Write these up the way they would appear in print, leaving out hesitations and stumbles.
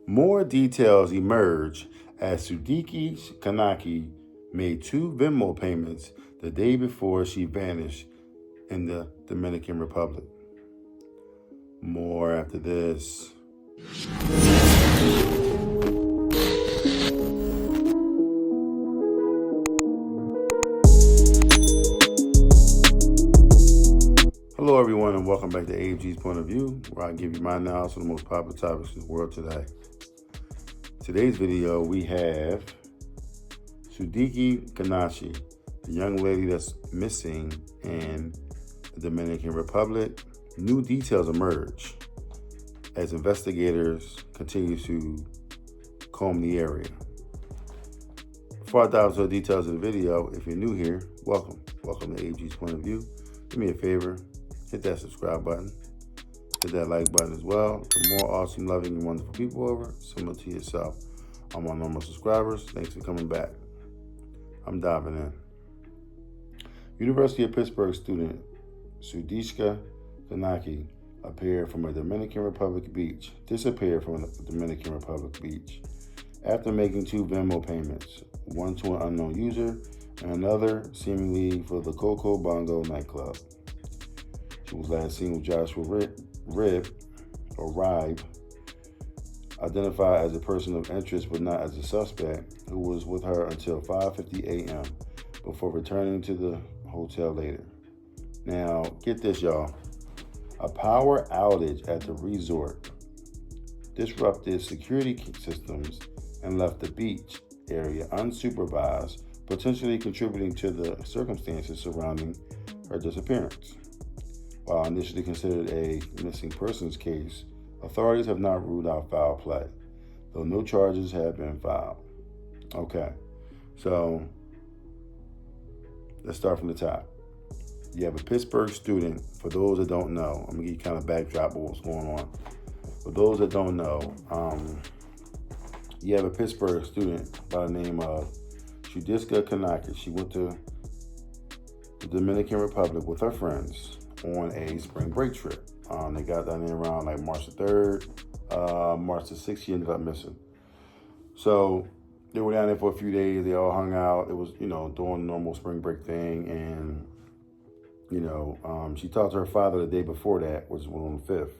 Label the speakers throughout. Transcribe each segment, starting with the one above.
Speaker 1: More details emerge as Sudiksha Konanki made 2 Venmo payments the day before she vanished in the Dominican Republic. More after this. Hello everyone and welcome back to A.G's Point of View, where I give you my analysis of the most popular topics in the world today. Today's video we have Sudiksha Konanki, the young lady that's missing in the Dominican Republic. New details emerge as investigators continue to comb the area. Before I dive into the details of the video, if you're new here, welcome. Welcome to A.G's Point of View. Do me a favor, hit that subscribe button, hit that like button as well. For more awesome, loving, and wonderful people over, similar to yourself. I'm on normal subscribers. Thanks for coming back. I'm diving in. University of Pittsburgh student Sudiksha Konanki disappeared from a Dominican Republic beach after making 2 Venmo payments, one to an unknown user and another seemingly for the Coco Bongo nightclub. She was last seen with Joshua Riibe, identified as a person of interest but not as a suspect, who was with her until 5:50 a.m. before returning to the hotel later. Now, get this, y'all. A power outage at the resort disrupted security systems and left the beach area unsupervised, potentially contributing to the circumstances surrounding her disappearance. While initially considered a missing persons case, authorities have not ruled out foul play, though no charges have been filed. Okay, so let's start from the top. You have a Pittsburgh student. For those that don't know, I'm going to give you kind of backdrop of what's going on. For those that don't know, you have a Pittsburgh student by the name of Sudiksha Konanki. She went to the Dominican Republic with her friends on a spring break trip. They got down there around like March the 3rd, March the 6th, she ended up missing. So they were down there for a few days. They all hung out. It was, doing the normal spring break thing. And, she talked to her father the day before that, which was on the 5th.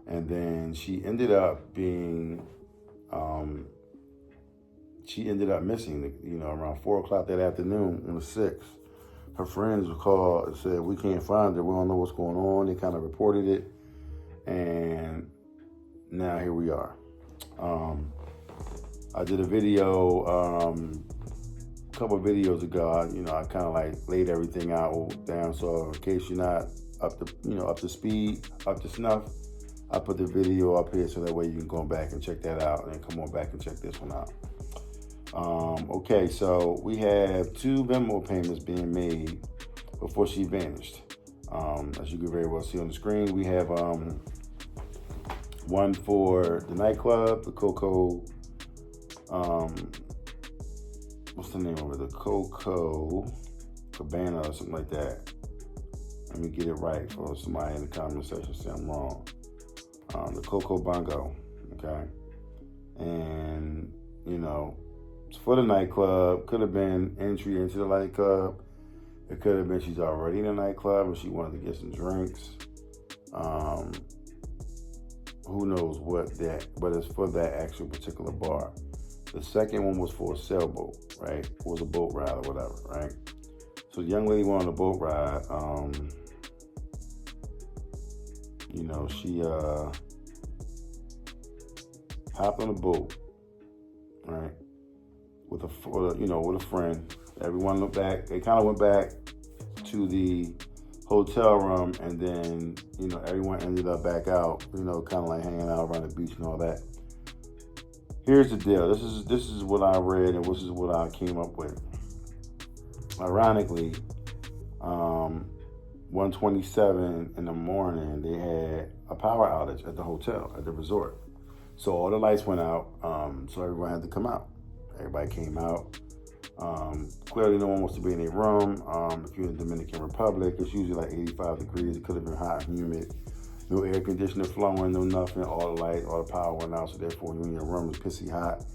Speaker 1: And then she ended up being, missing, around 4 o'clock that afternoon on the 6th. Her friends called and said, we can't find her. We don't know what's going on. They kind of reported it. And now here we are. I did a video a couple of videos ago. I kind of like laid everything out down. So in case you're not up to speed, up to snuff, I put the video up here so that way you can go back and check that out and then come on back and check this one out. Okay, so we have 2 Venmo payments being made before she vanished. As you can very well see on the screen, we have one for the nightclub, the Coco, what's the name of it? The Coco Cabana or something like that. Let me get it right for somebody in the comment section say I'm wrong. The Coco Bongo, okay? And, it's for the nightclub. Could have been entry into the nightclub. It could have been she's already in the nightclub and she wanted to get some drinks. Who knows but it's for that actual particular bar. The second one was for a sailboat, right? It was a boat ride or whatever, right? So the young lady went on a boat ride. She hopped on a boat, right? With a friend. Everyone looked back. They kind of went back to the hotel room, and then everyone ended up back out. Kind of like hanging out around the beach and all that. Here's the deal. This is what I read, and this is what I came up with. Ironically, 1:27 in the morning, they had a power outage at the hotel at the resort. So all the lights went out. So everyone had to come out. Everybody came out. Clearly no one wants to be in a room. If you're in the Dominican Republic, it's usually like 85 degrees. It could have been hot and humid. No air conditioner flowing, no nothing. All the light, all the power went out. So therefore, you in your room is pissy hot.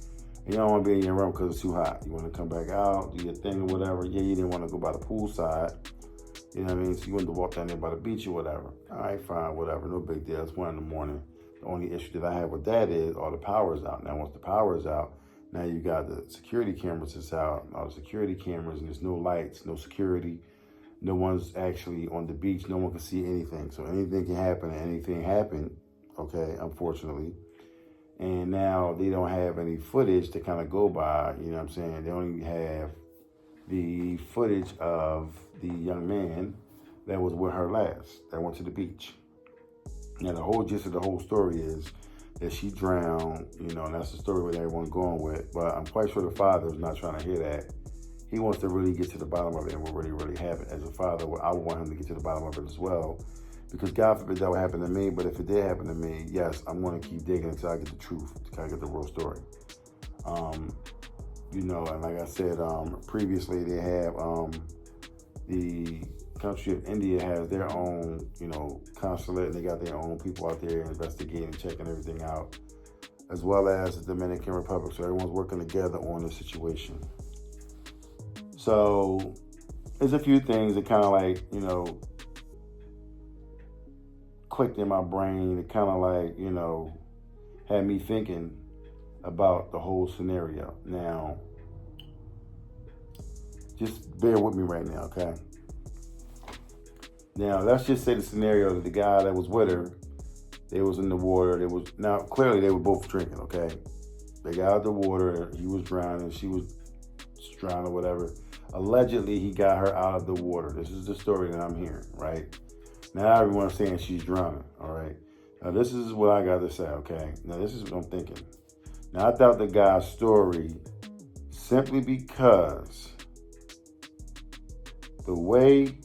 Speaker 1: And you don't want to be in your room because it's too hot. You want to come back out, do your thing or whatever. Yeah, you didn't want to go by the pool side. You know what I mean? So you wanted to walk down there by the beach or whatever. All right, fine, whatever. No big deal. It's 1 in the morning. The only issue that I have with that is all the power is out. Now, once the power is out, now you got the security cameras that's out. All the security cameras, and there's no lights, no security. No one's actually on the beach. No one can see anything. So anything can happen, and anything happened, okay, unfortunately. And now they don't have any footage to kind of go by, you know what I'm saying? They only have the footage of the young man that was with her last, that went to the beach. Now, the whole gist of the whole story is that she drowned, you know, and that's the story with everyone going with. But I'm quite sure the father is not trying to hear that. He wants to really get to the bottom of it, and what really happened. As a father, I would want him to get to the bottom of it as well. Because God forbid that would happen to me, but if it did happen to me, yes, I'm going to keep digging until I get the truth, until I get the real story. You know, and like I said previously, they have the country of India has their own, you know, consulate, and they got their own people out there investigating, checking everything out, as well as the Dominican Republic. So everyone's working together on this situation. So there's a few things that kind of like, you know, clicked in my brain. It kind of like, you know, had me thinking about the whole scenario. Now, just bear with me right now, okay? Now, let's just say the scenario that the guy that was with her, they was in the water. Now, clearly they were both drinking, okay? They got out of the water. He was drowning. She was drowning or whatever. Allegedly, he got her out of the water. This is the story that I'm hearing, right? Now everyone's saying she's drowning, all right? Now this is what I got to say, okay? Now this is what I'm thinking. Now I thought the guy's story simply because the way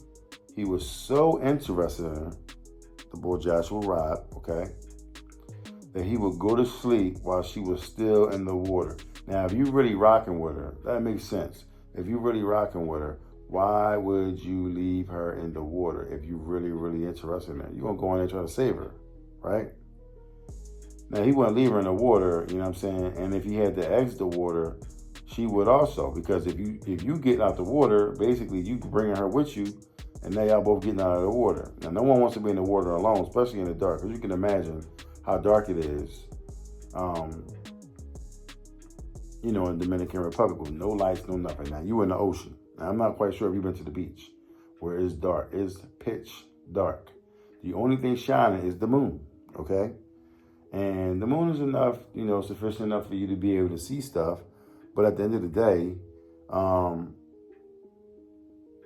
Speaker 1: he was so interested in her, the boy Joshua Riibe, okay, that he would go to sleep while she was still in the water. Now if you really rocking with her, that makes sense. If you really rocking with her, why would you leave her in the water if you really interested in her? You're going to go in there and try to save her, right? Now, he wouldn't leave her in the water, you know what I'm saying? And if he had to exit the water, she would also. Because if you get out the water, basically you bringing her with you, and now y'all both getting out of the water. Now, no one wants to be in the water alone, especially in the dark. Because you can imagine how dark it is, you know, in the Dominican Republic with no lights, no nothing. Now, you in the ocean. Now, I'm not quite sure if you've been to the beach where it's dark. It's pitch dark. The only thing shining is the moon, okay? And the moon is enough, you know, sufficient enough for you to be able to see stuff. But at the end of the day,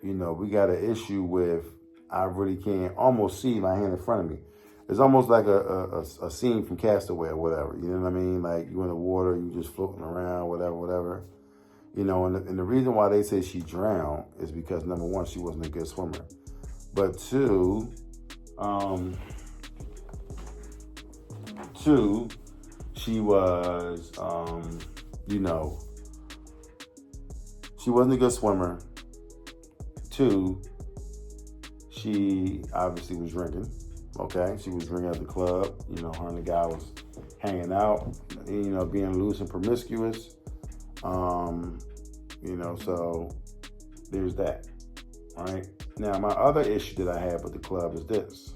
Speaker 1: you know, we got an issue with, I really can't almost see my hand in front of me. It's almost like a scene from Castaway or whatever. You know what I mean? Like you in the water, you just floating around, whatever. You know, and the reason why they say she drowned is because, number one, she wasn't a good swimmer. But two, she was, you know, she wasn't a good swimmer. Two, she obviously was drinking, okay? She was drinking at the club. You know, her and the guy was hanging out, you know, being loose and promiscuous. You know, so there's that, all right? Now, my other issue that I have with the club is this.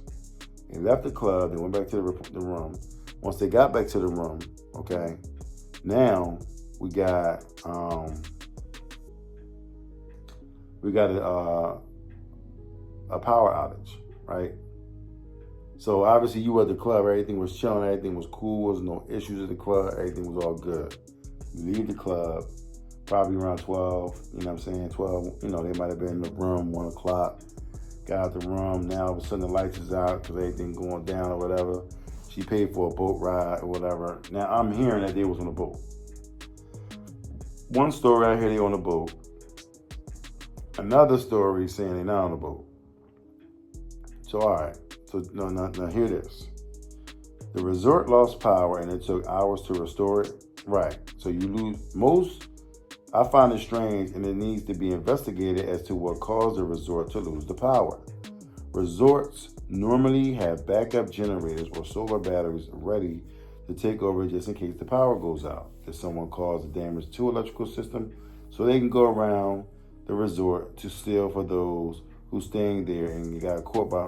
Speaker 1: They left the club, they went back to the room. Once they got back to the room, okay, now we got a power outage, right? So obviously you were at the club, everything was chilling, everything was cool, there was no issues at the club, everything was all good. You leave the club, probably around 12, you know what I'm saying, 12, you know, they might have been in the room, 1 o'clock, got out the room, now all of a sudden the lights is out because everything going down or whatever. She paid for a boat ride or whatever. Now I'm hearing that they was on a boat. One story I hear they on a boat. Another story saying they're not on a boat. So all right, so now hear this. The resort lost power and it took hours to restore it. Right, so you lose I find it strange and it needs to be investigated as to what caused the resort to lose the power. Resorts normally have backup generators or solar batteries ready to take over just in case the power goes out. If someone caused damage to electrical system, so they can go around the resort to steal for those who's staying there and you got caught by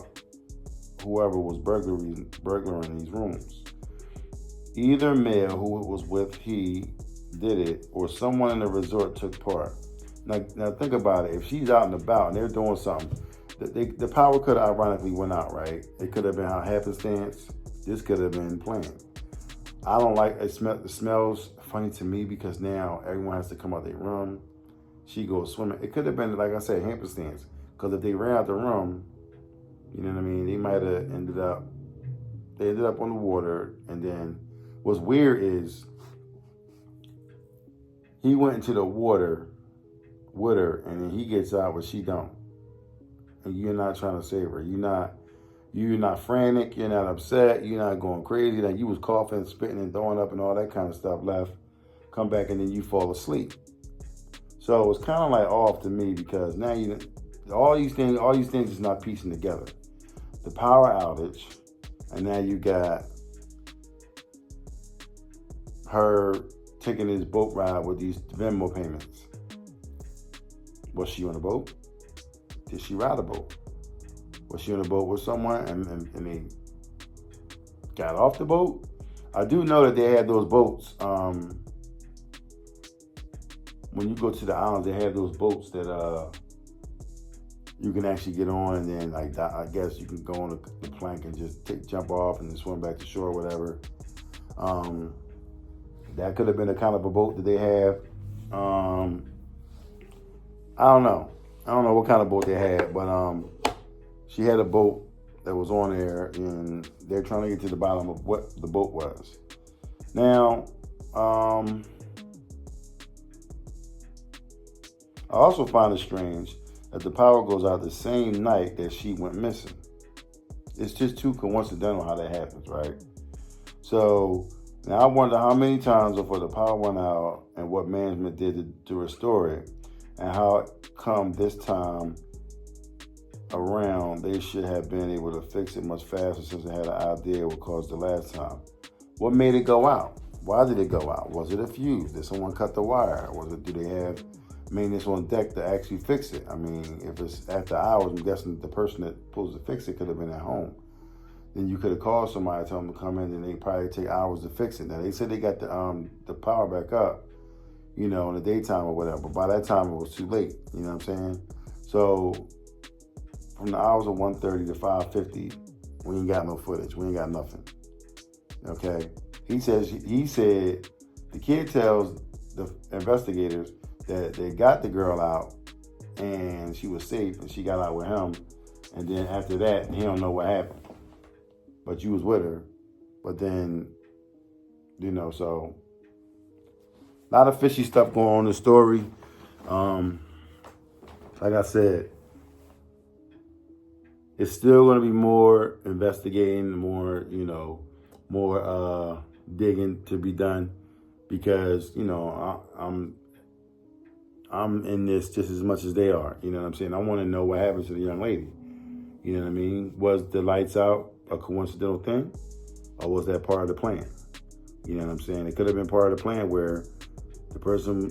Speaker 1: whoever was burglaring these rooms. Either male who was with he did it or someone in the resort took part. Now think about it. If she's out and about and they're doing something, the power could have ironically went out, right? It could have been a happenstance. This could have been planned. I don't like it. It smells funny to me because now everyone has to come out their room. She goes swimming. It could have been, like I said, happenstance. Because if they ran out the room, you know what I mean, they might have ended up on the water. And then what's weird is he went into the water with her and then he gets out but she don't. And you're not trying to save her. You're not frantic, you're not upset, you're not going crazy. Like you was coughing, spitting and throwing up and all that kind of stuff left. Come back and then you fall asleep. So it's kind of like off to me because now all these things is not piecing together. The power outage, and now you got her taking this boat ride with these Venmo payments. Was she on a boat? Did she ride a boat? Was she on a boat with someone and they got off the boat? I do know that they had those boats. When you go to the islands, they have those boats that you can actually get on, and then like I guess you can go on the plank and just jump off and then swim back to shore or whatever. That could have been a kind of a boat that they have. I don't know. I don't know what kind of boat they had, but she had a boat that was on there, and they're trying to get to the bottom of what the boat was. Now, I also find it strange that the power goes out the same night that she went missing. It's just too coincidental how that happens, right? So now I wonder how many times before the power went out and what management did to restore it, and how come this time around they should have been able to fix it much faster since they had an idea what caused the last time. What made it go out? Why did it go out? Was it a fuse? Did someone cut the wire? Do they have maintenance on deck to actually fix it? I mean, if it's after hours, I'm guessing the person that supposed to fix it could have been at home. Then you could have called somebody, tell them to come in, and they probably take hours to fix it. Now they said they got the power back up, you know, in the daytime or whatever. But by that time it was too late. You know what I'm saying? So from the hours of 1:30 to 5:50, we ain't got no footage. We ain't got nothing. Okay. He said the kid tells the investigators that they got the girl out and she was safe and she got out with him, and then after that he don't know what happened, but you was with her. But then, you know, so a lot of fishy stuff going on in the story. Like I said, it's still going to be more investigating, more digging to be done, because, you know, I'm in this just as much as they are. You know what I'm saying? I want to know what happened to the young lady. You know what I mean? Was the lights out a coincidental thing, or was that part of the plan? You know what I'm saying? It could have been part of the plan where the person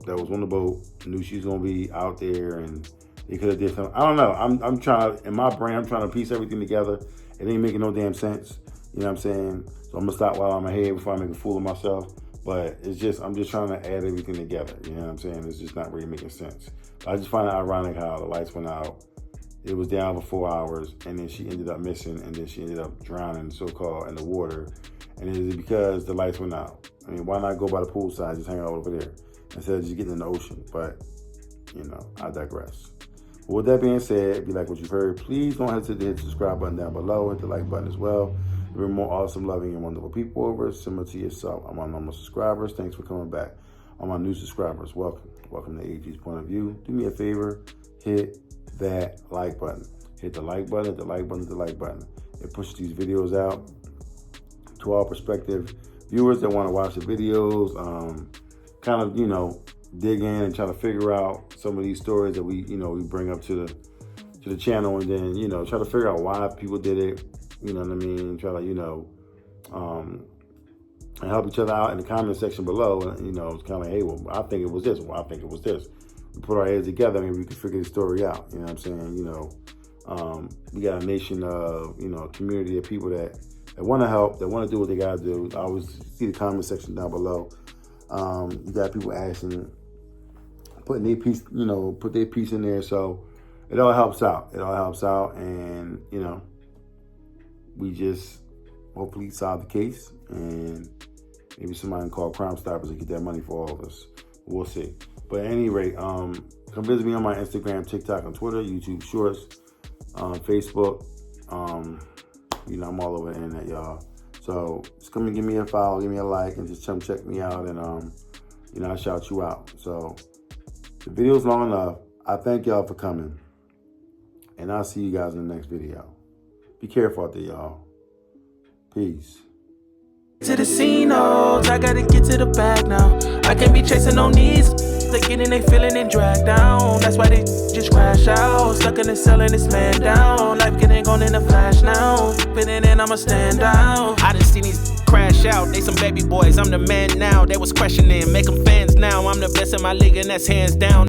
Speaker 1: that was on the boat knew she was going to be out there, and they could have did something. I don't know. I'm trying to, in my brain, I'm trying to piece everything together. It ain't making no damn sense. You know what I'm saying? So I'm going to stop while I'm ahead before I make a fool of myself. But it's just, I'm just trying to add everything together. You know what I'm saying? It's just not really making sense. I just find it ironic how the lights went out. It was down for 4 hours, and then she ended up missing, and then she ended up drowning, so-called, in the water. And it is because the lights went out. I mean, why not go by the poolside, just hang out over there, instead of just getting in the ocean? But, you know, I digress. Well, with that being said, if you like what you've heard, please don't hesitate to hit the subscribe button down below. Hit the like button as well. There are more awesome, loving, and wonderful people over similar to yourself. I'm on normal subscribers. Thanks for coming back. On my new subscribers, welcome. Welcome to AG's Point of View. Do me a favor, hit that like button. Hit the like button, hit the like button, hit the like button. It pushes these videos out to all prospective viewers that want to watch the videos, kind of, you know, dig in and try to figure out some of these stories that we bring up to to the channel, and then, you know, try to figure out why people did it. You know what I mean? Try to, you know, and help each other out in the comment section below. And, you know, it's kind of like, hey, well, I think it was this. Well, I think it was this. We put our heads together, maybe we can figure the story out. You know what I'm saying? You know, we got a nation of, you know, a community of people that want to help, that want to do what they got to do. I always see the comment section down below. You got people asking, putting their piece, you know, put their piece in there. So it all helps out. It all helps out. And, you know, we just hopefully solve the case, and maybe somebody can call Crime Stoppers and get that money for all of us. We'll see. But at any rate, come visit me on my Instagram, TikTok, and Twitter, YouTube Shorts, Facebook. You know, I'm all over the internet, y'all. So just come and give me a follow, give me a like, and just come check me out, and you know, I shout you out. So the video's long enough. I thank y'all for coming, and I'll see you guys in the next video. Be careful out there, y'all. Peace.
Speaker 2: To the scene, oh, I gotta get to the bag now. I can't be chasing on these. They getting, they feeling and dragged down. That's why they just crash out. Stuck in the cell and it's man down. Life getting gone in a flash now. Fitting in, I'ma stand out. I done seen these crash out. They some baby boys, I'm the man now. They was questioning, make them fans now. I'm the best in my league and that's hands down.